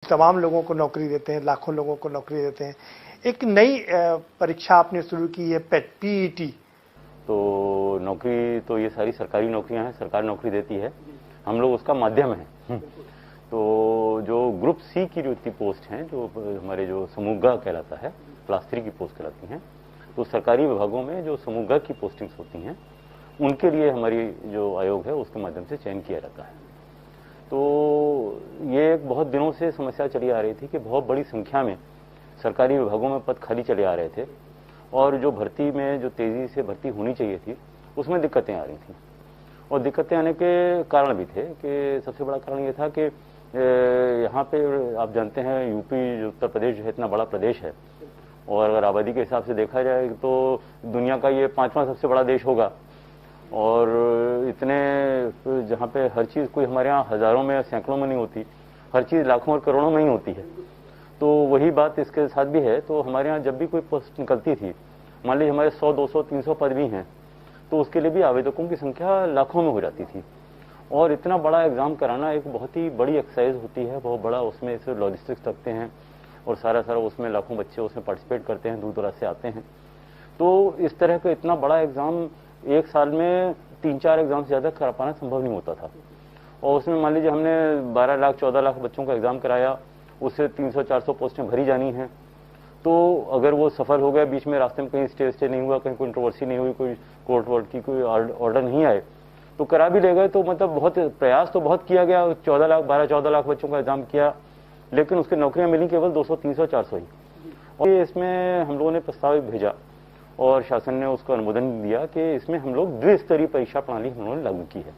तमाम लोगों को नौकरी देते हैं, लाखों लोगों को नौकरी देते हैं। एक नई परीक्षा आपने शुरू की है, पेट, पीईटी। तो नौकरी तो ये सारी सरकारी नौकरियां हैं, सरकार नौकरी देती है, हम लोग उसका माध्यम है। तो जो ग्रुप सी की जो इतनी पोस्ट हैं, जो हमारे जो समूह ग कहलाता है, क्लास 3 की पोस्ट कहलाती हैं, तो सरकारी विभागों में जो समूह ग की पोस्टिंग्स होती हैं, उनके लिए हमारी जो आयोग है उसके माध्यम से चयन किया जाता है। तो ये एक बहुत दिनों से समस्या चली आ रही थी कि बहुत बड़ी संख्या में सरकारी विभागों में पद खाली चले आ रहे थे और जो भर्ती में जो तेजी से भर्ती होनी चाहिए थी उसमें दिक्कतें आ रही थी। और दिक्कतें आने के कारण भी थे कि सबसे बड़ा कारण ये था कि यहाँ पे आप जानते हैं यूपी, उत्तर प्रदेश जो है इतना बड़ा प्रदेश है और अगर आबादी के हिसाब से देखा जाए तो दुनिया का ये 5वां सबसे बड़ा देश होगा और इतने जहाँ पे हर चीज़ कोई हमारे यहाँ हजारों में सैकड़ों में नहीं होती, हर चीज़ लाखों और करोड़ों में ही होती है। तो वही बात इसके साथ भी है। तो हमारे यहाँ जब भी कोई पोस्ट निकलती थी, मान लीजिए हमारे 100, 200, 300 पद भी हैं, तो उसके लिए भी आवेदकों की संख्या लाखों में हो जाती थी। और इतना बड़ा एग्जाम कराना एक बहुत ही बड़ी एक्सरसाइज होती है, बहुत बड़ा उसमें से लॉजिस्टिक्स लगते हैं और सारा उसमें लाखों बच्चे उसमें पार्टिसिपेट करते हैं, दूर दराज से आते हैं। तो इस तरह का इतना बड़ा एग्जाम एक साल में 3-4 एग्जाम से ज़्यादा करा पाना संभव नहीं होता था। और उसमें मान लीजिए हमने 12 लाख 14 लाख बच्चों का एग्जाम कराया, उससे 300-400 पोस्टें भरी जानी हैं। तो अगर वो सफल हो गया, बीच में रास्ते में कहीं स्टे नहीं हुआ, कहीं कंट्रोवर्सी नहीं हुई, कोई कोर्ट वोर्ट की कोई ऑर्डर नहीं आए, तो करा भी ले गए। तो मतलब बहुत प्रयास तो बहुत किया गया, 12-14 लाख बच्चों का एग्जाम किया, लेकिन उसकी नौकरियां मिली केवल 200, 300, 400 ही। और इसमें हम लोगों ने प्रस्ताव भेजा और शासन ने उसका अनुमोदन दिया कि इसमें हम लोग द्विस्तरीय परीक्षा प्रणाली हम लोगों ने लागू की है।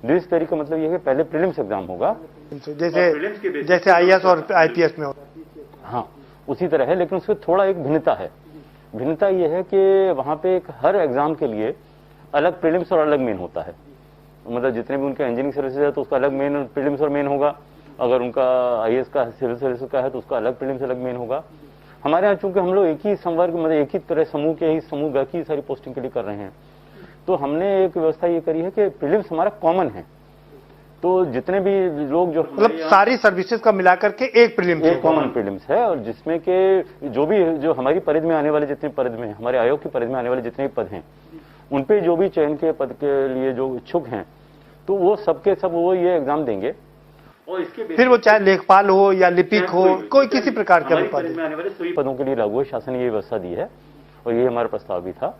द्विस्तरीय का मतलब यह है कि पहले प्रीलिम्स एग्जाम होगा, जैसे आईएएस और आईपीएस में होता है। हाँ, उसी तरह है, लेकिन उसमें थोड़ा एक भिन्नता है। भिन्नता यह है कि वहां पे एक हर एग्जाम के लिए अलग प्रीलिम्स और अलग मेन होता है। मतलब जितने भी उनके इंजीनियरिंग सर्विसेज है तो उसका अलग मेन प्रीलिम्स और मेन होगा, अगर उनका आईएएस का सिविल सर्विस का है तो उसका अलग प्रीलिम्स अलग मेन होगा। हमारे यहाँ चूंकि हम लोग एक ही संवर्ग, मतलब एक ही तरह समूह के ही समूह ग की सारी पोस्टिंग के लिए कर रहे हैं, तो हमने एक व्यवस्था ये करी है कि प्रीलिम्स हमारा कॉमन है। तो जितने भी लोग जो मतलब सारी सर्विसेज का मिलाकर के एक प्रीलिम्स, एक कॉमन प्रीलिम्स है, और जिसमें के जो हमारी परिधि में आने वाले जितने परिधि में, हमारे आयोग की परिधि में आने वाले जितने भी पद हैं, उन पे जो भी चयन के पद के लिए जो इच्छुक हैं, तो वो सबके सब वो ये एग्जाम देंगे। और इसके फिर वो चाहे लेखपाल हो या लिपिक हो, कोई किसी प्रकार के पद में आने वाले सभी पदों के लिए लागू है। शासन ने ये व्यवस्था दी है और ये हमारा प्रस्ताव भी था।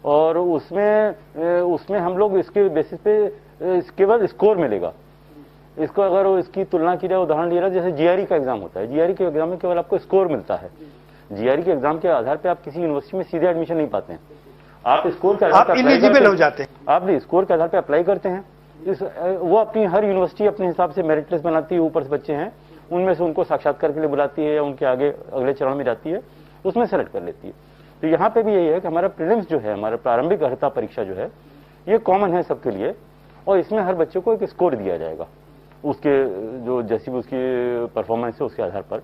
और उसमें हम लोग इसके बेसिस पे केवल स्कोर मिलेगा। इसको अगर इसकी तुलना की जाए, उदाहरण लिया जैसे जीआरई का एग्जाम होता है, जीआरई के एग्जाम में केवल आपको स्कोर मिलता है। जीआरई के एग्जाम के आधार पर आप किसी यूनिवर्सिटी में सीधे एडमिशन नहीं पाते हैं, आप स्कोर के आधार पर इलिजिबल हो जाते हैं। आप स्कोर के आधार पर अप्लाई करते हैं। वो अपनी हर यूनिवर्सिटी अपने हिसाब से मेरिट लिस्ट बनाती है, ऊपर से बच्चे हैं उनमें से उनको साक्षात्कार के लिए बुलाती है या उनके आगे अगले चरण में जाती है, उसमें सेलेक्ट कर लेती है। तो यहाँ पे भी यही है कि हमारा प्रीलिम्स जो है, हमारा प्रारंभिक अर्हता परीक्षा जो है, ये कॉमन है सबके लिए और इसमें हर बच्चे को एक स्कोर दिया जाएगा उसके जो जैसी भी उसकी परफॉर्मेंस है उसके आधार पर।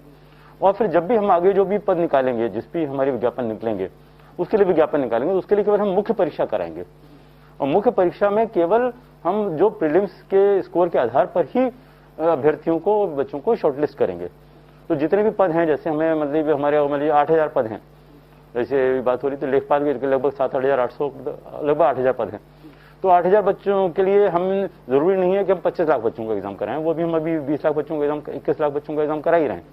और फिर जब भी हम आगे जो भी पद निकालेंगे, जिस भी हमारे विज्ञापन निकलेंगे, उसके लिए विज्ञापन निकालेंगे, तो उसके लिए केवल हम मुख्य परीक्षा कराएंगे। और मुख्य परीक्षा में केवल हम जो प्रीलिम्स के स्कोर के आधार पर ही अभ्यर्थियों को, बच्चों को शॉर्टलिस्ट करेंगे। तो जितने भी पद हैं, जैसे हमें मतलब हमारे 8,000 पद हैं, जैसे बात हो रही तो लेखपाल के लगभग 7,800, लगभग 8,000 पद हैं। तो 8,000 बच्चों के लिए हम जरूरी नहीं है कि हम 25 लाख बच्चों का एग्जाम कराएं, वो भी हम अभी 20 लाख बच्चों का एग्जाम, 21 लाख बच्चों का एग्जाम करा ही रहे हैं।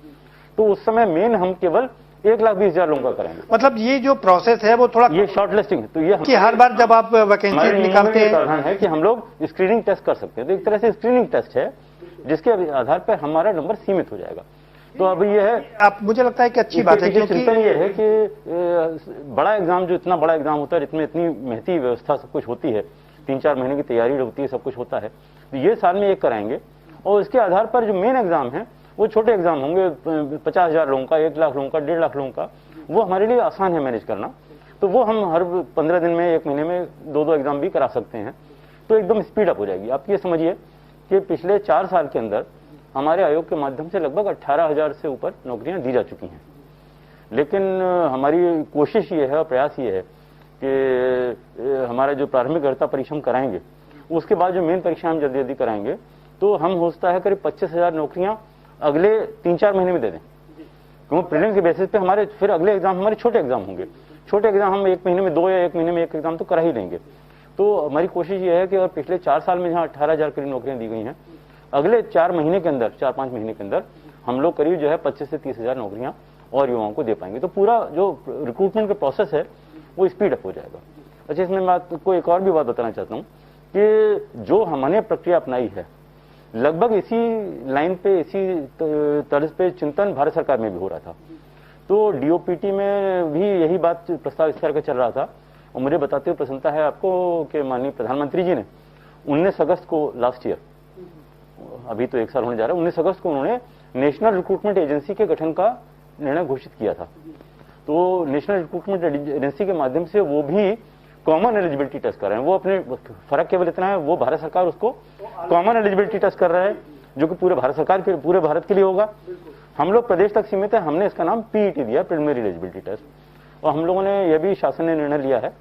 तो उस समय मेन हम केवल 1,20,000 लोगों का कराएंगे। मतलब ये जो प्रोसेस है वो थोड़ा, ये शॉर्ट लिस्टिंग है। तो ये कि हर बार जब आप वैकेंसी निकालते हैं है कि हम लोग स्क्रीनिंग टेस्ट कर सकते हैं। तो एक तरह से स्क्रीनिंग टेस्ट है जिसके आधार पर हमारा नंबर सीमित हो जाएगा। तो अब ये है, आप, मुझे लगता है कि अच्छी बात है, क्योंकि चिंतन ये है कि बड़ा एग्जाम, जो इतना बड़ा एग्जाम होता है, इसमें इतनी मेहनती व्यवस्था सब कुछ होती है, 3-4 महीने की तैयारी होती है, सब कुछ होता है, तो ये साल में एक कराएंगे। और इसके आधार पर जो मेन एग्जाम है वो छोटे एग्जाम होंगे, 50,000 लोगों का, 1 लाख लोगों का, 1.5 लाख लोगों का, वो हमारे लिए आसान है मैनेज करना। तो वो हम हर 15 दिन में, 1 महीने में 2-2 एग्जाम भी करा सकते हैं। तो एकदम स्पीड अप हो जाएगी। आप ये समझिए कि पिछले 4 साल के अंदर हमारे आयोग के माध्यम से लगभग 18,000 से ऊपर नौकरियां दी जा चुकी हैं। लेकिन हमारी कोशिश ये है और प्रयास ये है कि हमारा जो प्रारंभिक अर्हता परीक्षा हम कराएंगे, उसके बाद जो मेन परीक्षा हम जल्दी जल्दी कराएंगे, तो हम हो सकता है करीब 25,000 नौकरियां अगले 3-4 महीने में दे दें, क्योंकि प्रीलिम के बेसिस पे हमारे फिर अगले एग्जाम हमारे छोटे एग्जाम होंगे। छोटे एग्जाम हम 1 महीने में 2 या 1 महीने में 1 एग्जाम तो करा ही लेंगे। तो हमारी कोशिश ये है कि अगर पिछले 4 साल में जहाँ 18,000 करीब नौकरियां दी गई हैं, अगले 4 महीने के अंदर, 4-5 महीने के अंदर हम लोग करीब जो है 25 से 30,000 नौकरियां और युवाओं को दे पाएंगे। तो पूरा जो रिक्रूटमेंट का प्रोसेस है वो स्पीड अप हो जाएगा। अच्छा, इसमें मैं आपको एक और भी बात बताना चाहता हूँ कि जो हमने प्रक्रिया अपनाई है, लगभग इसी लाइन पे, इसी तर्ज पे चिंतन भारत सरकार में भी हो रहा था। तो डीओपीटी में भी यही बात प्रस्ताव इस तरह का चल रहा था। और मुझे बताते हुए प्रसन्नता है आपको कि माननीय प्रधानमंत्री जी ने 19 अगस्त को लास्ट ईयर, अभी तो 1 साल होने जा रहा है, 19 अगस्त को उन्होंने नेशनल रिक्रूटमेंट एजेंसी के गठन का निर्णय घोषित किया था। तो नेशनल रिक्रूटमेंट एजेंसी के माध्यम से वो भी कॉमन एलिजिबिलिटी टेस्ट कर रहे हैं। वो अपने फर्क केवल इतना है, वो भारत सरकार उसको कॉमन एलिजिबिलिटी टेस्ट कर रहा है, जो कि पूरे भारत सरकार के, पूरे भारत के लिए होगा। हम लोग प्रदेश तक सीमित है, हमने इसका नाम पीईटी दिया, प्रिलिमिनरी एलिजिबिलिटी टेस्ट। और हम लोगों ने यह भी, शासन ने निर्णय लिया है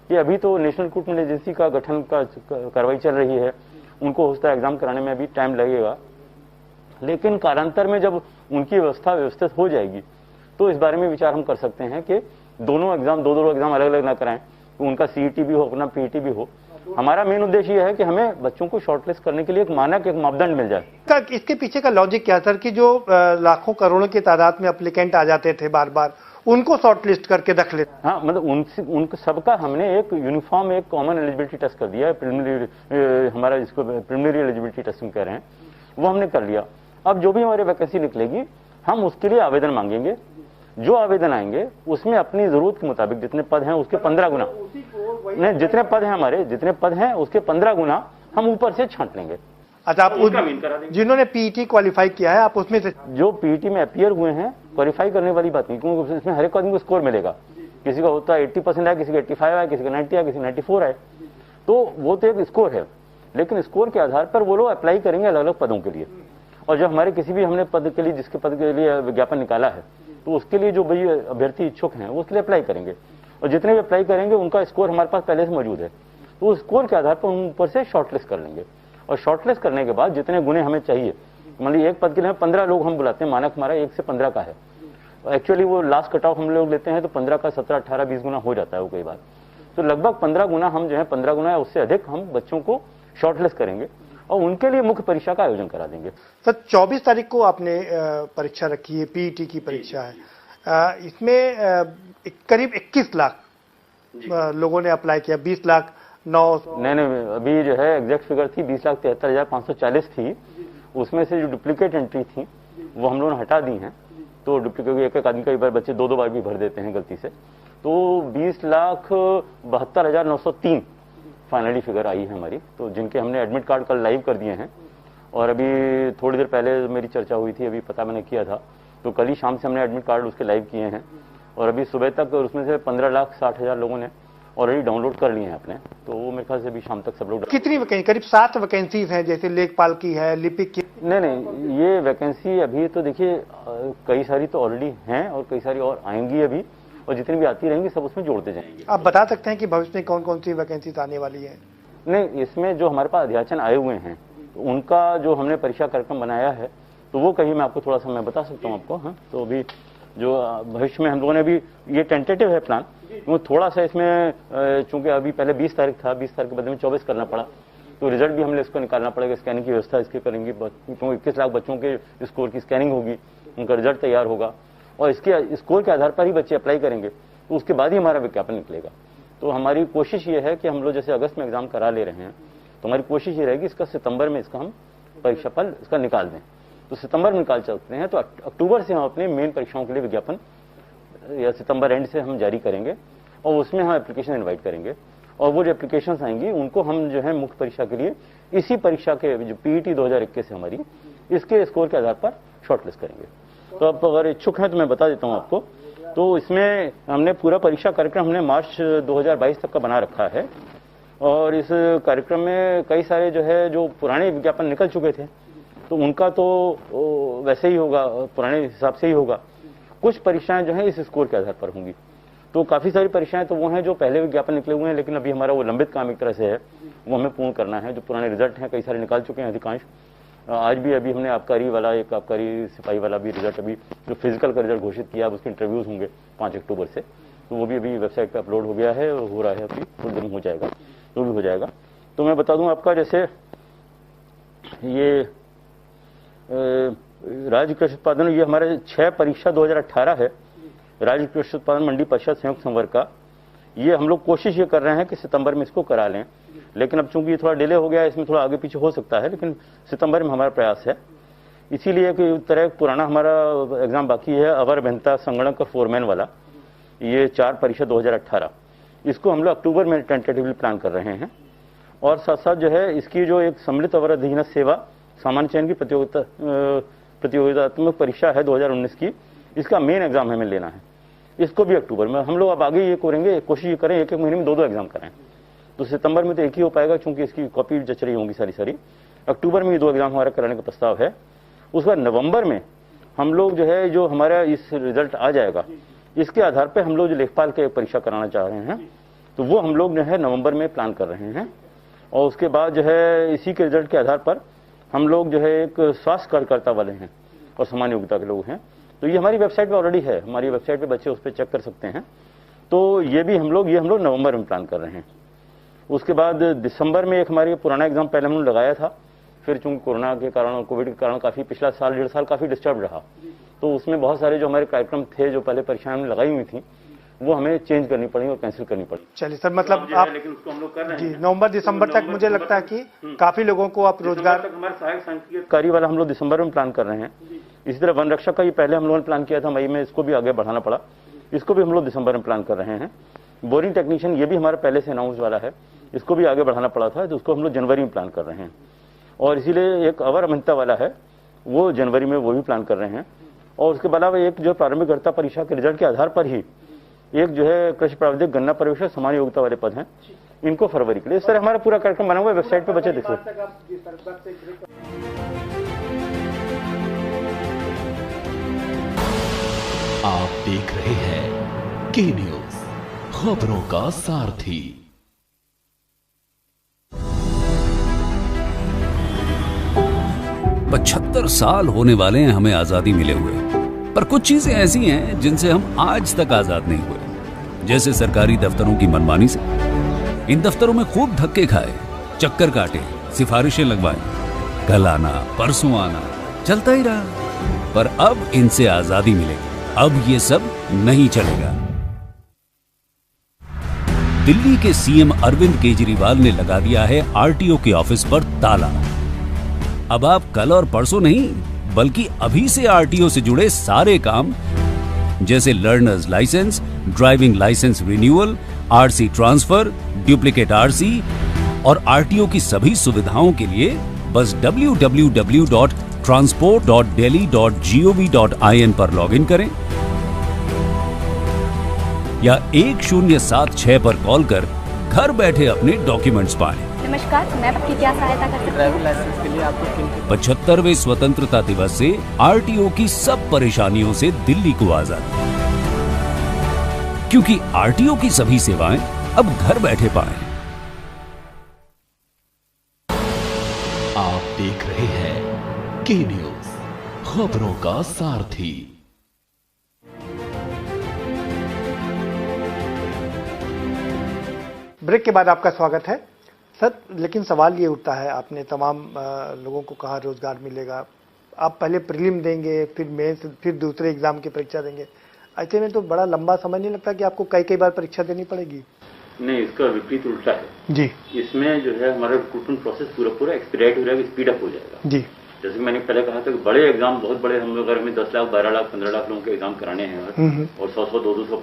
कि अभी तो नेशनल रिक्रूटमेंट एजेंसी का गठन का कार्रवाई चल रही है, उनको होता एग्जाम कराने में अभी टाइम लगेगा, लेकिन कालांतर में जब उनकी व्यवस्था व्यवस्थित हो जाएगी तो इस बारे में विचार हम कर सकते हैं कि दोनों एग्जाम, दो एग्जाम अलग अलग ना कराएं, तो उनका सीईटी भी हो, अपना पीईटी भी हो। हमारा मेन उद्देश्य यह है कि हमें बच्चों को शॉर्टलिस्ट करने के लिए एक मानक, एक मापदंड मिल जाए। इसके पीछे का लॉजिक क्या सर, कि जो लाखों करोड़ों की तादाद में एप्लीकेंट आ जाते थे बार बार, उनको शॉर्टलिस्ट करके रख लेते? हाँ, मतलब उनका सबका हमने एक यूनिफॉर्म, एक कॉमन एलिजिबिलिटी टेस्ट कर दिया है। प्रिलिमिनरी, हमारा जिसको प्रिलिमिनरी एलिजिबिलिटी टेस्टिंग कह रहे हैं, वो हमने कर लिया। अब जो भी हमारी वैकेंसी निकलेगी, हम उसके लिए आवेदन मांगेंगे। जो आवेदन आएंगे उसमें अपनी जरूरत के मुताबिक जितने पद हैं उसके 15 गुना, नहीं, जितने पद हैं हमारे, जितने पद हैं उसके 15 गुना हम ऊपर से छांट लेंगे। अच्छा, आप जिन्होंने पीईटी क्वालिफाई किया है, आप उसमें से जो पीईटी में अपीयर हुए हैं, क्वालिफाई करने वाली बात नहीं, क्योंकि इसमें हर एक आदमी को स्कोर मिलेगा। किसी का होता है 80% है, किसी का 85 है, किसी का 90 है, किसी 94 है। तो वो तो एक स्कोर है, लेकिन स्कोर के आधार पर वो लोग अप्लाई करेंगे अलग अलग पदों के लिए। और जो हमारे किसी भी हमने पद के लिए, जिसके पद के लिए विज्ञापन निकाला है, तो उसके लिए जो भाई अभ्यर्थी इच्छुक हैं वो उसके लिए अप्लाई करेंगे। और जितने भी अप्लाई करेंगे उनका स्कोर हमारे पास पहले से मौजूद है, तो उस स्कोर के आधार पर हम ऊपर से शॉर्टलिस्ट कर लेंगे। और शॉर्टलिस्ट करने के बाद जितने गुणे हमें चाहिए, मतलब एक पद के लिए 15 लोग हम बुलाते हैं, मानक हमारा 1 से 15 का है। एक्चुअली वो लास्ट कट ऑफ हम लोग लेते हैं तो 15 का 17, 18, 20 गुना हो जाता है वो कई बार। तो लगभग 15 गुना हम जो है, 15 गुना या उससे अधिक हम बच्चों को शॉर्टलिस्ट करेंगे और उनके लिए मुख्य परीक्षा का आयोजन करा देंगे। सर, 24 तारीख को आपने परीक्षा रखी है, पीईटी की परीक्षा है। इसमें करीब 21 लाख लोगों ने अप्लाई किया, 20 लाख 9। नहीं, अभी जो है एग्जैक्ट फिगर थी 20,73,540 थी। उसमें से जो डुप्लीकेट एंट्री थी वो हम लोगों ने हटा दी हैं। तो डुप्लीकेट एक आदमी कई बार बच्चे 2 बार भी भर देते हैं गलती से। तो 20,72,903 फाइनली फिगर आई है हमारी, तो जिनके हमने एडमिट कार्ड कल लाइव कर दिए हैं। और अभी थोड़ी देर पहले मेरी चर्चा हुई थी, अभी पता मैंने किया था, तो कल ही शाम से हमने एडमिट कार्ड उसके लाइव किए हैं। और अभी सुबह तक उसमें से 15,60,000 लोगों ने ऑलरेडी डाउनलोड कर लिए हैं अपने। तो वो मेरे ख्याल से अभी शाम तक सब लोग। कितनी वैकेंसी? करीब 7 वैकेंसीज हैं, जैसे लेखपाल की है, लिपिक की। नहीं, ये वैकेंसी अभी तो देखिए कई सारी तो ऑलरेडी हैं और कई सारी और आएंगी अभी, और जितनी भी आती रहेंगी सब उसमें जोड़ते जाएंगे। आप बता सकते हैं कि भविष्य में कौन कौन सी वैकेंसीज आने वाली है? नहीं, इसमें जो हमारे पास अध्याचन आए हुए हैं, तो उनका जो हमने परीक्षा कार्यक्रम बनाया है, तो वो कहीं मैं आपको थोड़ा सा मैं बता सकता हूँ आपको। हाँ, तो अभी जो भविष्य में हम लोगों ने भी, ये टेंटेटिव है प्लान, वो थोड़ा सा इसमें चूंकि अभी पहले 20 तारीख था, 20 तारीख के बदले में 24 करना पड़ा, तो रिजल्ट भी हमने इसको निकालना पड़ेगा। स्कैनिंग की व्यवस्था इसकी करेंगे, क्योंकि 21 लाख बच्चों के स्कोर की स्कैनिंग होगी, उनका रिजल्ट तैयार होगा और इसके स्कोर के आधार पर ही बच्चे अप्लाई करेंगे, तो उसके बाद ही हमारा विज्ञापन निकलेगा। तो हमारी कोशिश ये है कि हम लोग जैसे अगस्त में एग्जाम करा ले रहे हैं, तो हमारी कोशिश ये रहेगी इसका सितंबर में इसका हम परीक्षा फल इसका निकाल दें। तो सितंबर में निकाल सकते हैं, तो अक्टूबर से हम अपने मेन परीक्षाओं के लिए विज्ञापन या सितंबर एंड से हम जारी करेंगे और उसमें हम एप्लीकेशन इनवाइट करेंगे। और वो जो एप्लीकेशंस आएंगी उनको हम जो है मुख्य परीक्षा के लिए इसी परीक्षा के जो पीईटी 2021 है हमारी, इसके स्कोर के आधार पर शॉर्टलिस्ट करेंगे। तो आप अगर इच्छुक हैं तो मैं बता देता हूं आपको। तो इसमें हमने पूरा परीक्षा कार्यक्रम हमने मार्च 2022 तक का बना रखा है। और इस कार्यक्रम में कई सारे जो है जो पुराने विज्ञापन निकल चुके थे तो उनका तो वैसे ही होगा, पुराने हिसाब से ही होगा। कुछ परीक्षाएं जो है इस स्कोर के आधार पर होंगी। तो काफी सारी परीक्षाएं तो वो हैं जो पहले विज्ञापन निकले हुए हैं, लेकिन अभी हमारा वो लंबित काम एक तरह से है, वो हमें पूर्ण करना है। जो पुराने रिजल्ट हैं कई सारे निकाल चुके हैं अधिकांश, आज भी अभी हमने आबकारी वाला, एक आबकारी सिपाही वाला भी रिजल्ट, अभी जो फिजिकल का रिजल्ट घोषित किया, अब उसके इंटरव्यूज होंगे 5 अक्टूबर से, तो वो भी अभी वेबसाइट पे अपलोड हो गया है, हो रहा है, अभी कुछ दिन हो जाएगा, तो भी हो जाएगा। तो मैं बता दूं आपका, जैसे ये राज्य कृषि उत्पादन, ये हमारे 6 परीक्षा 2018 है, राज्य कृषि उत्पादन मंडी परिषद संयुक्त संवर्ग का। ये हम लोग कोशिश ये कर रहे हैं कि सितंबर में इसको करा लें, लेकिन अब चूंकि थोड़ा डिले हो गया है, इसमें थोड़ा आगे पीछे हो सकता है, लेकिन सितंबर में हमारा प्रयास है। इसीलिए कि तरह पुराना हमारा एग्जाम बाकी है, अवर अभियंता संगणक और फोरमैन वाला, ये 4 परीक्षा 2018, इसको हम लोग अक्टूबर में टेंटेटिवली प्लान कर रहे हैं। और साथ साथ जो है इसकी जो एक सम्मिलित अवर अधीनस्थ सेवा सामान्य चयन की प्रतियोगितात्मक परीक्षा है 2019 की, इसका मेन एग्जाम हमें लेना है, इसको भी अक्टूबर में। हम लोग अब आगे ये करेंगे, कोशिश ये करें 1-1 महीने में 2-2 एग्जाम करें। तो सितंबर में तो एक ही हो पाएगा, क्योंकि इसकी कॉपी जच रही होंगी सारी। अक्टूबर में ये 2 एग्जाम हमारा कराने का प्रस्ताव है। उसके बाद नवंबर में हम लोग जो है, जो हमारा इस रिजल्ट आ जाएगा, इसके आधार पर हम लोग जो लेखपाल के परीक्षा कराना चाह रहे हैं, तो वो हम लोग जो है नवंबर में प्लान कर रहे हैं। और उसके बाद जो है इसी के रिजल्ट के आधार पर हम लोग जो है एक स्वास्थ्य कार्यकर्ता वाले हैं और सामान्य योग्यता के लोग हैं, तो ये हमारी वेबसाइट पे ऑलरेडी है, हमारी वेबसाइट पे बच्चे उस पर चेक कर सकते हैं। तो ये भी हम लोग नवंबर में प्लान कर रहे हैं। उसके बाद दिसंबर में एक हमारी पुराना एग्जाम पहले हमने लगाया था, फिर चूंकि कोरोना के कारण और कोविड के कारण काफी पिछला साल 1.5 साल काफी डिस्टर्ब रहा, तो उसमें बहुत सारे जो हमारे कार्यक्रम थे, जो पहले परीक्षाएं हमने लगाई हुई थी, वो हमें चेंज करनी पड़ी और कैंसिल करनी पड़ी। चलिए सर, मतलब आप, लेकिन उसको हम लोग कर रहे जी, हैं नवंबर दिसंबर तक मुझे लगता है कि काफी लोगों को आप रोजगार, हमारे सहायक सांख्यिकी कार्य वाला हम लोग दिसंबर में प्लान कर रहे हैं। इसी तरह वन रक्षक का ये पहले हम लोगों ने प्लान किया था मई में, इसको भी आगे बढ़ाना पड़ा, इसको भी हम लोग दिसंबर में प्लान कर रहे हैं। बोरिंग टेक्नीशियन, ये भी हमारा पहले से अनाउंस वाला है, इसको भी आगे बढ़ाना पड़ा था, तो उसको हम लोग जनवरी में प्लान कर रहे हैं। और इसीलिए एक अवर अभियंता वाला है, वो जनवरी में वो भी प्लान कर रहे हैं। और उसके अलावा एक जो प्रारंभिक कर्ता परीक्षा के रिजल्ट के आधार पर ही एक जो है कृषि प्राविधिक गन्ना पर्यवेक्षक सामान्य योग्यता वाले पद हैं, इनको फरवरी के लिए। इस तरह हमारा पूरा कार्यक्रम बना हुआ है, वेबसाइट पे बच्चे देख सकते हैं। आप देख रहे हैं के न्यूज, खबरों का सारथी। पचहत्तर साल होने वाले हैं हमें आजादी मिले हुए, पर कुछ चीजें ऐसी हैं जिनसे हम आज तक आजाद नहीं हुए, जैसे सरकारी दफ्तरों की मनमानी से। इन दफ्तरों में खूब धक्के खाए, चक्कर काटे, सिफारिशें लगवाए, कल आना परसों आना, चलता ही रहा। पर अब इनसे आजादी मिलेगी, अब ये सब नहीं चलेगा। दिल्ली के सीएम अरविंद केजरीवाल ने लगा दिया है आरटीओ के ऑफिस पर ताला। अब आप कल और परसों नहीं, बल्कि अभी से आरटीओ से जुड़े सारे काम, जैसे learners licence, driving licence renewal, RC transfer, duplicate RC और आरटीओ की सभी सुविधाओं के लिए बस www.transport.delhi.gov.in पर लॉगिन करें या 1076 पर कॉल कर घर बैठे अपने डॉक्यूमेंट्स पाएं। नमस्कार, मैं आपकी क्या सहायता कर सकती हूँ? ड्राइविंग लाइसेंस के लिए आपको 75वें स्वतंत्रता दिवस से आरटीओ की सब परेशानियों से दिल्ली को आजादी, क्योंकि आरटीओ की सभी सेवाएं अब घर बैठे पाएं। आप देख रहे हैं के न्यूज, खबरों का सारथी। ब्रेक के बाद आपका स्वागत है सर। लेकिन सवाल ये उठता है, आपने तमाम लोगों को कहा रोजगार मिलेगा, आप पहले प्रीलिम देंगे, फिर मेंस, फिर दूसरे एग्जाम की परीक्षा देंगे, ऐसे में तो बड़ा लंबा समय नहीं लगता कि आपको कई बार परीक्षा देनी पड़ेगी? नहीं, इसका विपरीत उल्टा है जी। इसमें जो है हमारा रिक्रूटमेंट प्रोसेस पूरा एक्सपीडिएट हो जाएगा, स्पीड अप हो जाएगा जी। जैसे मैंने पहले कहा था कि बड़े एग्जाम, बहुत बड़े, हम लोग अगर हमें 10 लाख 12 लाख 15 लाख लोगों के एग्जाम कराने हैं और 100 200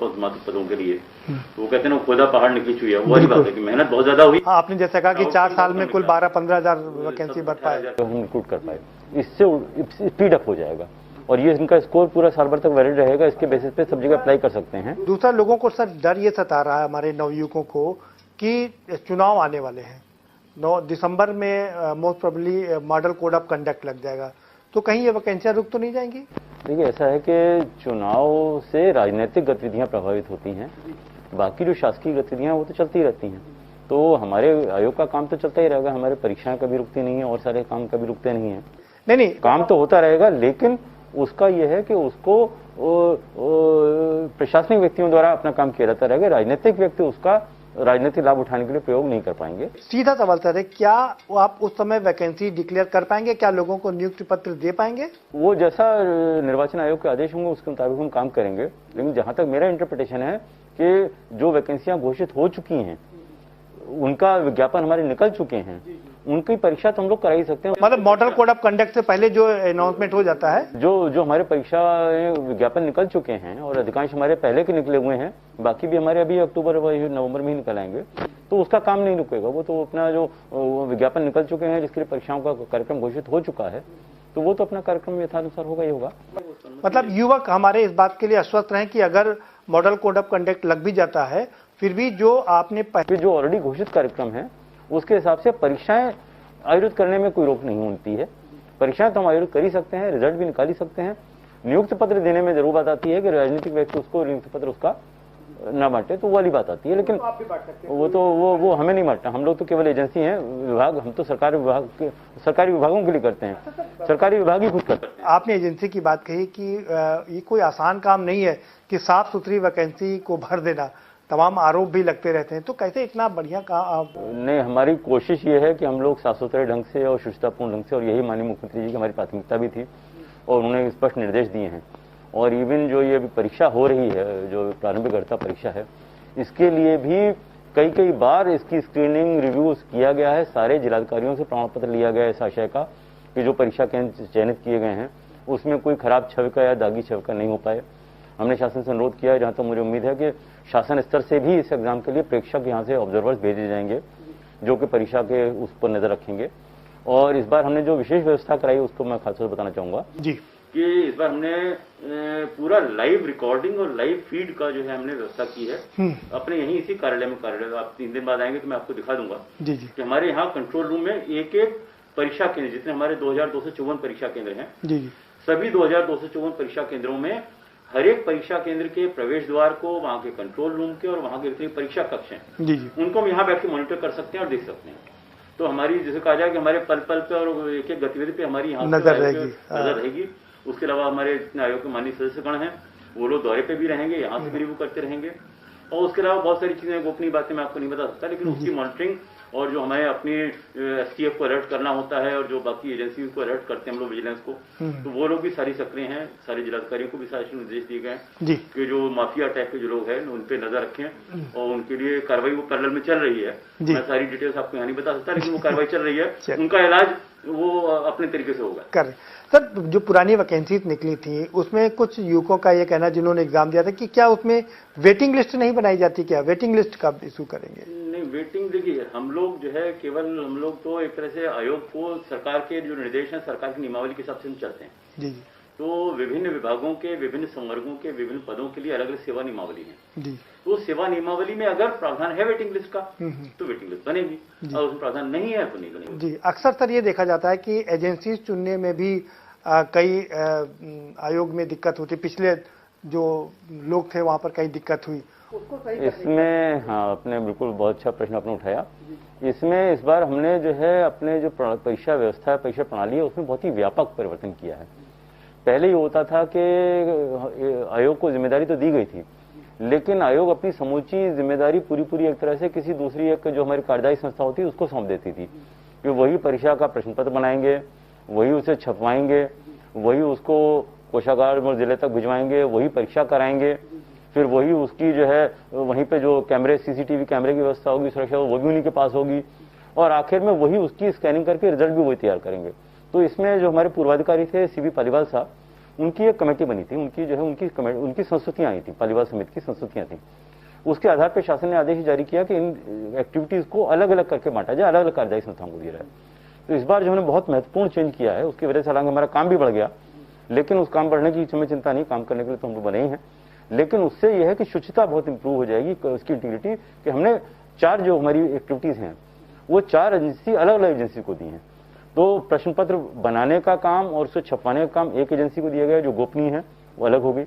पदों के लिए, तो वो कहते हैं ना, खुदा पहाड़ निकली चुकी है। वही बात है कि मेहनत बहुत ज्यादा हुई। आपने जैसे कहा कि 4 साल में कुल 12-15 हजार वैकेंसी भर पाए, तो हम रिक्रूट कर पाए, इससे स्पीड अप हो जाएगा और ये इनका स्कोर पूरा साल भर तक वैलिड रहेगा। इसके बेसिस पे सब जगह अप्लाई कर सकते हैं। दूसरा, लोगों को सर डर ये सता रहा है, हमारे नवयुवकों को, कि चुनाव आने वाले हैं 9 दिसंबर में, most probably model code of conduct लग जाएगा, तो कहीं ये वैकेंसियां रुक तो नहीं जाएंगी? देखिए, ऐसा है कि चुनाव से राजनीतिक गतिविधियां प्रभावित होती हैं, बाकी जो शासकीय गतिविधियां वो तो चलती रहती हैं। तो हमारे आयोग का काम तो चलता ही रहेगा, हमारे परीक्षाएं कभी रुकती नहीं है और सारे काम कभी रुकते नहीं है। नहीं काम तो होता रहेगा, लेकिन उसका यह है कि उसको प्रशासनिक व्यक्तियों द्वारा अपना काम किया जाता रहेगा। राजनीतिक व्यक्ति उसका राजनीतिक लाभ उठाने के लिए प्रयोग नहीं कर पाएंगे। सीधा सवाल सर है, क्या आप उस समय वैकेंसी डिक्लेयर कर पाएंगे? क्या लोगों को नियुक्ति पत्र दे पाएंगे? वो जैसा निर्वाचन आयोग के आदेश होंगे उसके मुताबिक हम काम करेंगे। लेकिन जहां तक मेरा इंटरप्रिटेशन है कि जो वैकेंसियां घोषित हो चुकी हैं, उनका विज्ञापन हमारे निकल चुके हैं, उनकी परीक्षा तो हम लोग करा ही सकते हैं। मतलब मॉडल कोड ऑफ कंडक्ट से पहले जो अनाउंसमेंट हो जाता है, जो हमारे परीक्षा विज्ञापन निकल चुके हैं और अधिकांश हमारे पहले के निकले हुए हैं, बाकी भी हमारे अभी अक्टूबर नवंबर में ही निकल आएंगे, तो उसका काम नहीं रुकेगा। वो तो अपना जो विज्ञापन निकल चुके हैं, जिसके लिए परीक्षाओं का कार्यक्रम घोषित हो चुका है, तो वो तो अपना कार्यक्रम यथानुसार होगा ही होगा। मतलब युवक हमारे इस बात के लिए आश्वस्त रहें कि अगर मॉडल कोड ऑफ कंडक्ट लग भी जाता है, फिर भी जो आपने जो ऑलरेडी घोषित कार्यक्रम है उसके हिसाब से परीक्षाएं आयोजित करने में कोई रोक नहीं होती है। परीक्षाएं तो हम आयोजित कर ही सकते हैं, रिजल्ट भी निकाल ही सकते हैं। नियुक्त पत्र देने में जरूर बात आती है कि राजनीतिक व्यक्ति उसको नियुक्त पत्र उसका न बांटे, तो वो वाली बात आती है। लेकिन वो हमें नहीं बांटना, हम लोग तो केवल एजेंसी हैं, विभाग, हम तो सरकारी विभागों के लिए करते हैं, सरकारी विभाग ही खुद करते हैं। आपने एजेंसी की बात कही कि ये कोई आसान काम नहीं है कि साफ सुथरी वैकेंसी को भर देना, तमाम आरोप भी लगते रहते हैं, तो कैसे इतना बढ़िया काम? नहीं, हमारी कोशिश ये है कि हम लोग साफ सुथरे ढंग से और शुचितापूर्ण ढंग से, और यही माननीय मुख्यमंत्री जी की हमारी प्राथमिकता भी थी और उन्होंने स्पष्ट निर्देश दिए हैं। और इवन जो ये अभी परीक्षा हो रही है, जो प्रारंभिक अर्हता परीक्षा है, इसके लिए भी कई बार इसकी स्क्रीनिंग रिव्यू किया गया है। सारे जिलाधिकारियों से प्रमाण पत्र लिया गया है इस आशय का कि जो परीक्षा केंद्र चयनित किए गए हैं उसमें कोई खराब छवि का या दागी छवि का नहीं हो पाए। हमने शासन से अनुरोध किया है, जहां तक मुझे उम्मीद है कि शासन स्तर से भी इस एग्जाम के लिए प्रेक्षक यहाँ से ऑब्जर्वर्स भेजे जाएंगे जो कि परीक्षा के उस पर नजर रखेंगे। और इस बार हमने जो विशेष व्यवस्था कराई उसको मैं खासतौर से बताना चाहूंगा जी कि इस बार हमने पूरा लाइव रिकॉर्डिंग और लाइव फीड का जो है हमने व्यवस्था की है अपने यहीं इसी कार्यालय में। कार्यालय आप 3 दिन बाद आएंगे तो मैं आपको दिखा दूंगा जी कि हमारे यहाँ कंट्रोल रूम में एक परीक्षा केंद्र, जितने हमारे 2254 परीक्षा केंद्र हैं, जी सभी 2254 परीक्षा केंद्रों में हर एक परीक्षा केंद्र के प्रवेश द्वार को, वहां के कंट्रोल रूम के और वहां के जितने परीक्षा कक्ष हैं जी उनको हम यहाँ बैठ के मॉनिटर कर सकते हैं और देख सकते हैं। तो हमारी जैसे कहा जाए कि हमारे पल पल पे और एक एक गतिविधि पे हमारी यहाँ नजर रहेगी। उसके अलावा हमारे जितने आयोग के माननीय सदस्यगण हैं वो लोग दौरे पे भी रहेंगे, यहाँ से भी रिव्यू करते रहेंगे। और उसके अलावा बहुत सारी चीजें, गोपनीय बातें मैं आपको नहीं बता सकता, लेकिन उसकी मॉनिटरिंग और जो हमें अपनी एसटीएफ को अलर्ट करना होता है और जो बाकी एजेंसी को अलर्ट करते हैं हम लोग विजिलेंस को, तो वो लोग भी सारी सक्रिय हैं। सारे जिलाधिकारियों को भी सारे निर्देश दिए गए हैं कि जो माफिया टाइप के जो लोग हैं उन पे नजर रखें और उनके लिए कार्रवाई वो पैरेलल में चल रही है। मैं सारी डिटेल्स आपको यहाँ नहीं बता सकता, लेकिन वो कार्रवाई चल रही है, उनका इलाज वो अपने तरीके से होगा। कर सर, जो पुरानी वैकेंसीज निकली थी उसमें कुछ युवकों का ये कहना, जिन्होंने एग्जाम दिया था, कि क्या उसमें वेटिंग लिस्ट नहीं बनाई जाती? क्या वेटिंग लिस्ट कब इशू करेंगे? नहीं, वेटिंग देखिए, हम लोग जो है केवल हम लोग तो एक तरह से आयोग को सरकार के जो निर्देश हैं, सरकार की नियमावली के हिसाब से हम चलते हैं। जी तो विभिन्न विभागों के विभिन्न संवर्गों के विभिन्न पदों के लिए अलग अलग सेवा नियमावली है। जी तो सेवा नियमावली में अगर प्रावधान है वेटिंग लिस्ट का तो वेटिंग लिस्ट बनेगी, और उसमें प्रावधान नहीं है तो नहीं बनेगी। जी, अक्सर सर ये देखा जाता है कि एजेंसी चुनने में भी कई आयोग में दिक्कत होती। पिछले जो लोग थे वहां पर कई दिक्कत हुई इसमें। हाँ, आपने बिल्कुल बहुत अच्छा प्रश्न आपने उठाया। इसमें इस बार हमने जो है अपने जो परीक्षा व्यवस्था, परीक्षा प्रणाली है, उसमें बहुत ही व्यापक परिवर्तन किया है। पहले ये होता था कि आयोग को जिम्मेदारी तो दी गई थी, लेकिन आयोग अपनी समूची जिम्मेदारी पूरी एक तरह से किसी दूसरी एक जो हमारी कार्यदायी संस्था होती है उसको सौंप देती थी कि वही परीक्षा का प्रश्न पत्र बनाएंगे, वही उसे छपवाएंगे, वही उसको कोषागार में जिले तक भिजवाएंगे, वही परीक्षा कराएंगे, फिर वही उसकी जो है वहीं पे जो कैमरे, सीसीटीवी कैमरे की व्यवस्था होगी, सुरक्षा वो भी उन्हीं के पास होगी, और आखिर में वही उसकी स्कैनिंग करके रिजल्ट भी वही तैयार करेंगे। तो इसमें जो हमारे पूर्वाधिकारी थे सीबी पालीवाल साहब, उनकी एक कमेटी बनी थी, उनकी जो है उनकी संस्तुतियां आई थी, पालीवाल समिति की संस्तुतियां थी। उसके आधार पर शासन ने आदेश जारी किया कि इन एक्टिविटीज को अलग अलग करके बांटा जाए, अलग अलग कार्यदायी संस्थाओं को दिया जाए। तो इस बार जो हमने बहुत महत्वपूर्ण चेंज किया है, उसकी वजह से हालांकि हमारा काम भी बढ़ गया, लेकिन उस काम बढ़ने की हमें चिंता नहीं, काम करने के लिए तो हम लोग बने ही हैं, लेकिन उससे यह है कि शुचिता बहुत इंप्रूव हो जाएगी, उसकी इंटीग्रिटी। कि हमने 4 जो हमारी एक्टिविटीज हैं वो 4 एजेंसी, अलग अलग एजेंसी को दी हैं। तो प्रश्न पत्र बनाने का काम और उसे छपवाने का काम एक एजेंसी को दिया गया, जो गोपनीय है वो अलग होगी।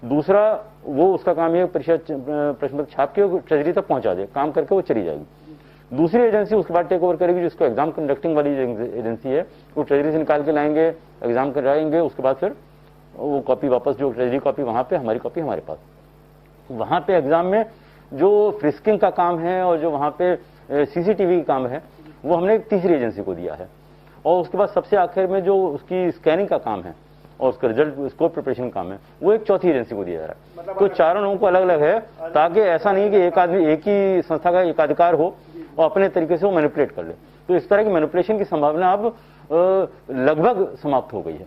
दूसरा, वो उसका काम यह परीक्षा प्रश्न पत्र छाप के ट्रेजरी तक पहुंचा दे, काम करके वो चली जाएगी। दूसरी एजेंसी उसके बाद टेक ओवर करेगी, जिसको एग्जाम कंडक्टिंग वाली एजेंसी है, वो ट्रेजरी से निकाल के लाएंगे, एग्जाम कराएंगे, उसके बाद फिर वो कॉपी वापस, जो ट्रेजरी कॉपी वहां पे, हमारी कॉपी हमारे पास। वहां पे एग्जाम में जो फ्रिस्किंग का काम है और जो वहां पे सीसीटीवी का काम है, वो हमने एक तीसरी एजेंसी को दिया है। और उसके बाद सबसे आखिर में जो उसकी स्कैनिंग का काम है और उसका रिजल्ट स्कोर प्रिपरेशन काम है, वो एक चौथी एजेंसी को दिया जा रहा है। तो चारों लोगों को अलग अलग है, ताकि ऐसा नहीं कि एक आदमी एक ही संस्था का एकाधिकार हो और अपने तरीके से वो मैनिपुलेट कर ले। तो इस तरह की मैनिपुलेशन की संभावना अब लगभग समाप्त हो गई है।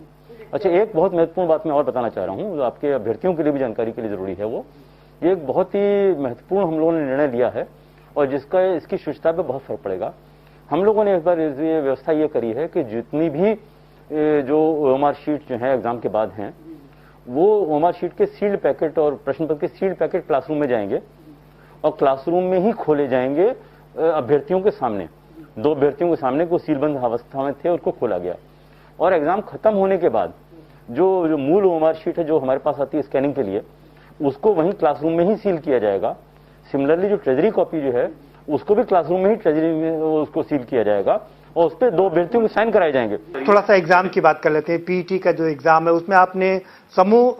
अच्छा, एक बहुत महत्वपूर्ण बात मैं और बताना चाह रहा हूँ, जो आपके अभ्यर्थियों के लिए भी जानकारी के लिए जरूरी है, वो एक बहुत ही महत्वपूर्ण हम लोगों ने निर्णय लिया है और जिसका इसकी शुचिता पे बहुत फर्क पड़ेगा। हम लोगों ने इस बार ये व्यवस्था ये करी है कि जितनी भी जो ओएमआर शीट जो है एग्जाम के बाद हैं, वो ओएमआर शीट के सील्ड पैकेट और प्रश्न पत्र के सील्ड पैकेट क्लासरूम में जाएंगे और क्लासरूम में ही खोले जाएंगे अभ्यर्थियों के सामने। 2 अभ्यर्थियों के सामने को सीलबंद अवस्था में थे, उसको खोला गया और एग्जाम खत्म होने के बाद जो मूल ओएमआर शीट है जो हमारे पास आती है स्कैनिंग के लिए, उसको वहीं क्लासरूम में ही सील किया जाएगा। सिमिलरली जो ट्रेजरी कॉपी जो है उसको भी क्लासरूम में ही ट्रेजरी में उसको सील किया जाएगा और उस पर 2 अभ्यर्थियों को साइन कराए जाएंगे। थोड़ा सा एग्जाम की बात कर लेते हैं। पीईटी का जो एग्जाम है उसमें आपने समूह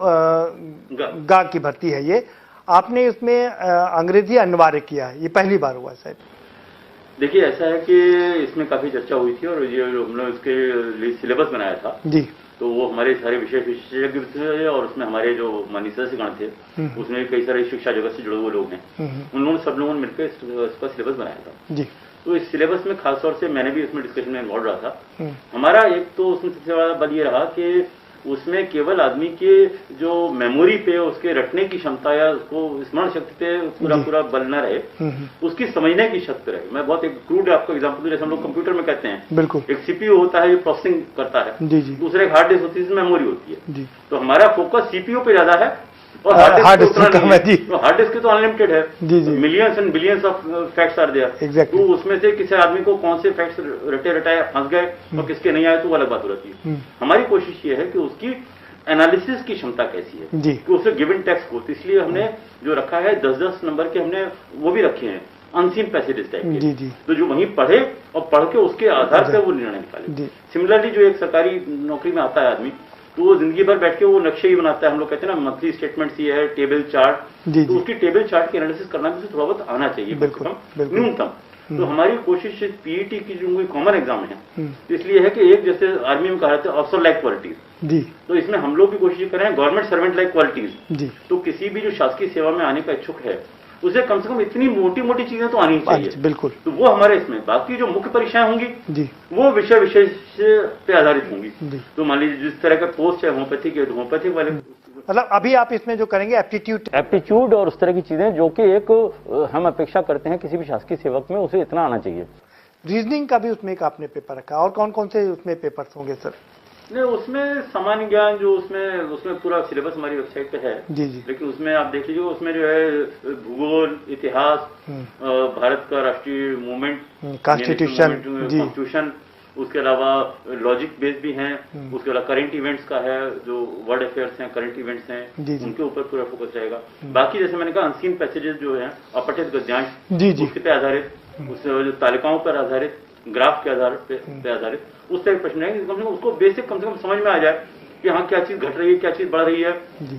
गा की भर्ती है, ये आपने इसमें अंग्रेजी अनिवार्य किया है, ये पहली बार हुआ शायद। देखिए, ऐसा है कि इसमें काफी चर्चा हुई थी और ये हमने उसके लिए सिलेबस बनाया था जी, तो वो हमारे सारे विशेषज्ञ थे और उसमें हमारे जो माननीय सदस्यगण थे, उसमें कई सारे शिक्षा जगत से जुड़े हुए लोग हैं, उन लोगों ने सब लोगों ने मिलकर इसका सिलेबस बनाया था जी। तो इस सिलेबस में खासतौर से मैंने भी इसमें डिस्कशन में इन्वॉल्व रहा था। हमारा एक तो उसमें सबसे बड़ा बल ये रहा कि उसमें केवल आदमी के जो मेमोरी पे उसके रटने की क्षमता या उसको स्मरण शक्ति पे पूरा बल न रहे, उसकी समझने की शक्ति रहे। मैं बहुत एक क्रूड आपको एग्जांपल दूं, जैसे हम लोग कंप्यूटर में कहते हैं, बिल्कुल, एक सीपीयू होता है जो प्रोसेसिंग करता है, दूसरे एक हार्ड डिस्क होती है जिसमें मेमोरी होती है। तो हमारा फोकस सीपीयू पे ज्यादा है और हार्ड डिस्क तो हार्ड डिस्क तो अनलिमिटेड है, millions and billions of facts are there. तो उसमें से किसी आदमी को कौन से फैक्ट्स रटे रटाए फंस गए और किसके नहीं आए तो वो अलग बात हो जाती है। हमारी कोशिश ये है कि उसकी एनालिसिस की क्षमता कैसी है, कि उसे गिवन टेक्स्ट को, इसलिए हमने जो रखा है 10-10 नंबर के हमने वो भी रखे हैं अनसीन पैसेजेस टाइप के, तो जो वहीं पढ़े और पढ़ के उसके आधार पर वो निर्णय निकाले। सिमिलरली जो एक सरकारी नौकरी में आता है आदमी, तो वो जिंदगी भर बैठ के वो नक्शे ही बनाता है। हम लोग कहते हैं ना मंथली स्टेटमेंट ये है, टेबल चार्ट, तो उसकी टेबल चार्ट की एनालिसिस करना भी थोड़ा बहुत आना चाहिए, न्यूनतम। तो हमारी कोशिश पीईटी की जो कॉमन एग्जाम है, इसलिए है कि एक जैसे आर्मी में कहा जाता है अफसर लाइक क्वालिटीज, तो इसमें हम लोग भी कोशिश करें गवर्नमेंट सर्वेंट लाइक क्वालिटीज। तो किसी भी जो शासकीय सेवा में आने का इच्छुक है उसे कम से कम इतनी मोटी मोटी चीजें तो आनी चाहिए, बिल्कुल। तो वो हमारे इसमें, बाकी जो मुख्य परीक्षाएं होंगी जी, वो विषय विशेष पे आधारित होंगी। तो मान लीजिए जिस तरह का पोस्ट है होम्योपैथी के, होम्योपैथिक वाले, मतलब अभी आप इसमें जो करेंगे एप्टीट्यूड और उस तरह की चीजें जो कि एक हम अपेक्षा करते हैं किसी भी शासकीय सेवक में, उसे इतना आना चाहिए। रीजनिंग का भी उसमें एक आपने पेपर रखा, और कौन कौन से उसमें पेपर्स होंगे सर? नहीं, उसमें सामान्य ज्ञान जो उसमें पूरा सिलेबस हमारी वेबसाइट पे है जी, लेकिन उसमें आप देख लीजिए, उसमें जो है भूगोल, इतिहास, भारत का राष्ट्रीय मूवमेंट, कॉन्स्टिट्यूशन, उसके अलावा लॉजिक बेस भी हैं, उसके अलावा करंट इवेंट्स का है, जो वर्ल्ड अफेयर्स हैं, करंट इवेंट्स हैं, उनके ऊपर पूरा फोकस रहेगा। बाकी जैसे मैंने कहा अनसीन पैसेजेस जो है, अपठित गद्यांश उसके पे आधारित, उससे जो तालिकाओं पर आधारित, ग्राफ के आधार पे आधारित उस तरह के प्रश्न है, कम से कम उसको बेसिक कम से कम समझ में आ जाए कि हाँ क्या चीज घट रही है, क्या चीज बढ़ रही है,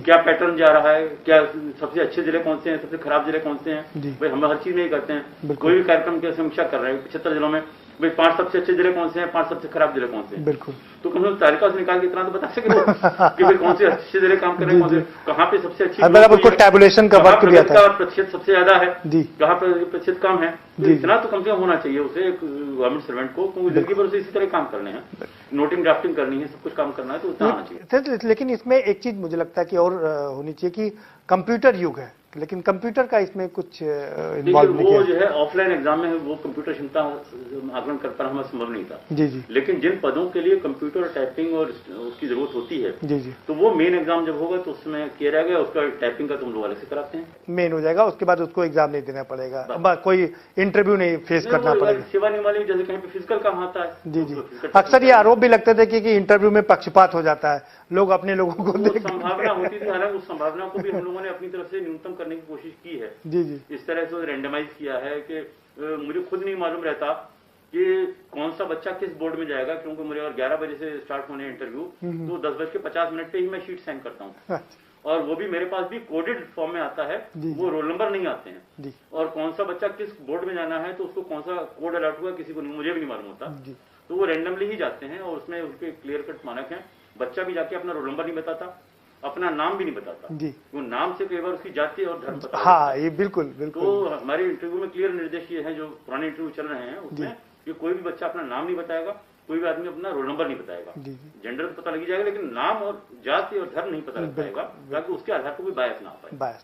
क्या पैटर्न जा रहा है, क्या सबसे अच्छे जिले कौन से हैं, सबसे खराब जिले कौन से हैं। भाई हम हर चीज में ही करते हैं, कोई भी कार्यक्रम की समीक्षा कर रहे हैं 75 जिलों में, भाई 5 सबसे अच्छे जिले कौन से हैं, 5 सबसे खराब जिले कौन से हैं, बिल्कुल। तो कम से कम तालिका से निकाल के इतना तो बता सके कि भाई कौन से अच्छे जिले काम कर रहे हैं, कौन से कहाँ पे सबसे अच्छी, टैबुलेशन का वर्क भी आता है, प्रतिशत सबसे ज्यादा है, कहाँ पे प्रतिशत कम है, इतना तो कम से कम होना चाहिए उसे एक गवर्नमेंट सर्वेंट को, क्योंकि जिंदगी भर उसे इसी तरह काम करने हैं, नोटिंग ड्राफ्टिंग करनी है, सब कुछ काम करना है, तो उतना आना चाहिए। लेकिन इसमें एक चीज मुझे लगता है कि और होनी चाहिए कि कंप्यूटर युग है, लेकिन कंप्यूटर का इसमें कुछ इन्वॉल्व नहीं, वो जो है ऑफलाइन एग्जाम में वो कंप्यूटर क्षमता आकलन कर पाना हमें संभव नहीं था जी। लेकिन जिन पदों के लिए कंप्यूटर टाइपिंग और उसकी जरूरत होती है जी, तो वो मेन एग्जाम जब होगा तो उसमें किया जाएगा, उसका टाइपिंग का तुम लोग अलग से कराते हैं, मेन हो जाएगा, उसके बाद उसको एग्जाम नहीं देना पड़ेगा, कोई इंटरव्यू नहीं फेस करना पड़ेगा। सेवा नियमावली जैसे कहीं पे फिजिकल काम आता है जी। अक्सर ये आरोप भी लगते थे कि इंटरव्यू में पक्षपात हो जाता है, लोग अपने लोगों को संभावना होती थी, हालांकि उस संभावना को भी हम लोगों ने अपनी तरफ से न्यूनतम करने की कोशिश की है जी। इस तरह से रैंडमाइज किया है कि मुझे खुद नहीं मालूम रहता कि कौन सा बच्चा किस बोर्ड में जाएगा, क्योंकि मुझे अगर 11 बजे से स्टार्ट होने इंटरव्यू तो 10:50 पे ही मैं शीट साइन करता हूँ, और वो भी मेरे पास भी कोडेड फॉर्म में आता है, वो रोल नंबर नहीं आते हैं। और कौन सा बच्चा किस बोर्ड में जाना है तो उसको कौन सा कोड अलर्ट हुआ किसी को नहीं, मुझे भी नहीं मालूम होता, तो वो रैंडमली ही जाते हैं और उसमें उसके क्लियर कट मानक है। बच्चा भी जाके अपना रोल नंबर नहीं बताता, अपना नाम भी नहीं बताता, वो नाम से कई बार उसकी जाति और धर्म पता। हाँ, ये बिल्कुल बिल्कुल। तो हमारे इंटरव्यू में क्लियर निर्देश ये है, जो पुराने इंटरव्यू चल रहे हैं उसमें, कि कोई भी बच्चा अपना नाम नहीं बताएगा, कोई भी आदमी अपना रोल नंबर नहीं बताएगा। जेंडर तो पता लगी जाएगा, लेकिन नाम और जाति और धर्म नहीं पता लग पाएगा, ताकि उसके आधार पर कोई बायस ना आ पाए।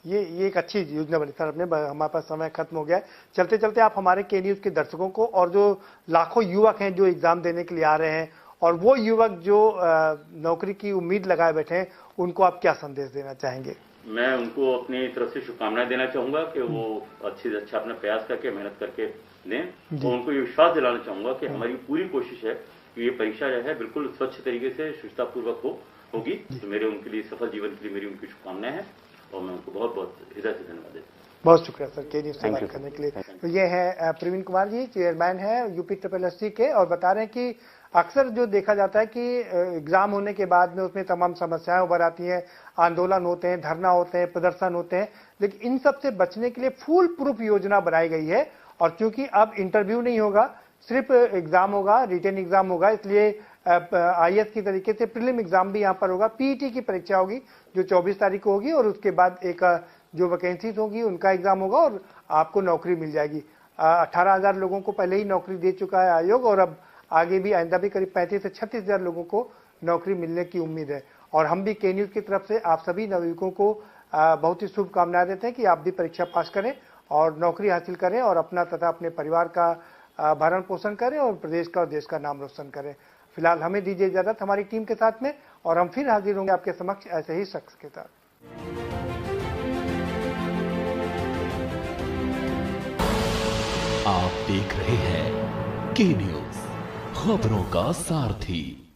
ये एक अच्छी योजना बनी सर। अपने हमारे पास समय खत्म हो गया है, चलते चलते आप हमारे के न्यूज के दर्शकों को और जो लाखों युवक हैं जो एग्जाम देने के लिए आ रहे हैं, और वो युवक जो नौकरी की उम्मीद लगाए बैठे हैं, उनको आप क्या संदेश देना चाहेंगे? मैं उनको अपनी तरफ से शुभकामनाएं देना चाहूंगा कि वो अच्छे से अच्छा अपना प्रयास करके मेहनत करके दें, और उनको ये विश्वास दिलाना चाहूंगा कि हमारी पूरी कोशिश है कि ये परीक्षा जो है बिल्कुल स्वच्छ तरीके से शुचितापूर्वक होगी। तो मेरे उनके लिए सफल जीवन के लिए मेरी उनकी शुभकामनाएं हैं, और मैं उनको बहुत बहुत हृदय से धन्यवाद देता हूँ। बहुत शुक्रिया सर के न्यूज से बात करने के लिए। तो ये है प्रवीण कुमार जी, चेयरमैन है यूपी SSSC के, और बता रहे हैं कि अक्सर जो देखा जाता है कि एग्जाम होने के बाद में उसमें तमाम समस्याएं उभर आती हैं, आंदोलन होते हैं, धरना होते हैं, प्रदर्शन होते हैं, लेकिन इन सब से बचने के लिए फुल प्रूफ योजना बनाई गई है। और क्योंकि अब इंटरव्यू नहीं होगा, सिर्फ एग्जाम होगा, रिटन एग्जाम होगा, इसलिए IAS की तरीके से प्रीलिम एग्जाम भी यहाँ पर होगा। PET की परीक्षा होगी जो 24 तारीख को होगी, और उसके बाद एक जो वैकेंसीज होगी उनका एग्जाम होगा, और आपको नौकरी मिल जाएगी। 18,000 लोगों को पहले ही नौकरी दे चुका है आयोग, और अब आगे भी आइंदा भी करीब 35 से 36,000 लोगों को नौकरी मिलने की उम्मीद है। और हम भी के न्यूज की तरफ से आप सभी नवयुवकों को बहुत ही शुभकामनाएं देते हैं कि आप भी परीक्षा पास करें और नौकरी हासिल करें, और अपना तथा अपने परिवार का भरण पोषण करें, और प्रदेश का और देश का नाम रोशन करें। फिलहाल हमें दीजिए इजाजत हमारी टीम के साथ में, और हम फिर हाजिर होंगे आपके समक्ष ऐसे ही शख्स के साथ। आप देख रहे हैं के न्यूज, खबरों का सारथी।